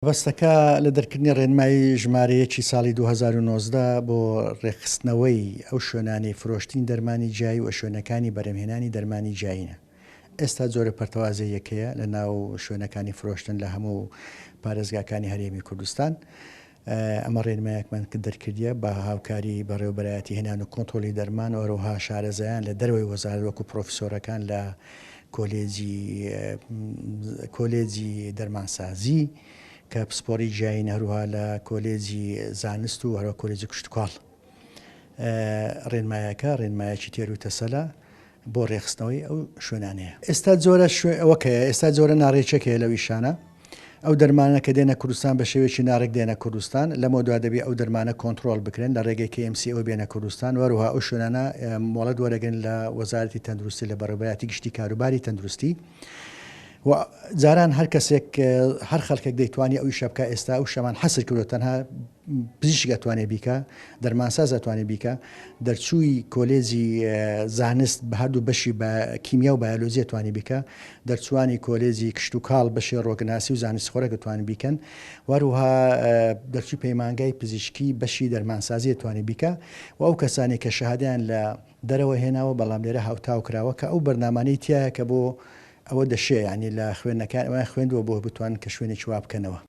بەستەکە لە دەرکردنی ڕێنمایی ژمارەیەکی ساڵی 2019 بۆ ڕێخستنەوەی ئەو شوێنانی فرۆشتین دەرمانی جیایی و شوێنەکانی بەرەمهێنانی دەرمانی جیاینە. ئێستا جۆرە پەرتەوازەیەکەیە لە ناو شوێنەکانی فرۆشتن لە هەموو پارێزگاکانی هەرێمی کوردستان. ئەمە ڕێنمایەکمان دەرکردیە بە هاوکاری بەڕێوەبەرایەتی هێنان و کۆنتڕۆلی دەرمان و ئەوروها شارەزایان لە دەروەوەی وەزارەت وەکو پرۆفیسۆرەکان لە کۆلێجی دەرمانسازی کە پسپۆری جیاین، هەروها لە کۆلێجی زانست و هەروە کۆلێجی کشتتوکاڵ. ڕێنمایەکی تێروتەسەلە بۆ ڕێخستنەوەی ئەو شوێنانەیە. ئێستا جۆرە ناڕێچەکەیە لەو ئیشانە. ئەو دەرمانە کە دێنە کوردستان بە شێوێکی ناڕێک دێنە کوردستان، لەمە دوا دەبێت ئەو دەرمانە کۆنتترۆل بکرێن لە ڕێگەی KMCO بێنە کوردستان، وەروها ئەو شوێنانە مۆڵەت وەرەگەن لە وەزارەتی تەندروستی لە بەڕێوەبەرایەتی گشتی کاروباری تەندروستی. و جاران هەر کەسێک هەر خەڵکێک دەیتوانی ئەو شەبکە. ئێستا ئەو شەمان حەسر کردو تەنها پزیشک ئەتوانێ بیکە، دەرمانساز ئەتوانێ بیکە، دەرچووی کۆلێجی زانست بە هەردوو بەشی بە کیمیا و بایۆلۆژی ئەتوانی بیکە، دەرچوانی کۆلێجی کشتتوکاڵ بەشی ڕۆگەناسی و زانست خۆرەک ئەتوانی بیکەن، وەروها دەرچووی پەیمانگای پزیشکی بەشی دەرمانسازی ئەتوانی بیکە. و ئەو کەسانی کە شەهادەیان لە دەرەوە هێناوە بەڵام لێرە هاوتاو کراوە کە ئەو بەرنامانەی تایە کە بۆ ئەوە دەشێ، ینی لە خوێندنەکان ئەوان خوێندووە بۆ بتوانن کە شوێنێکی وا بکەنەوە.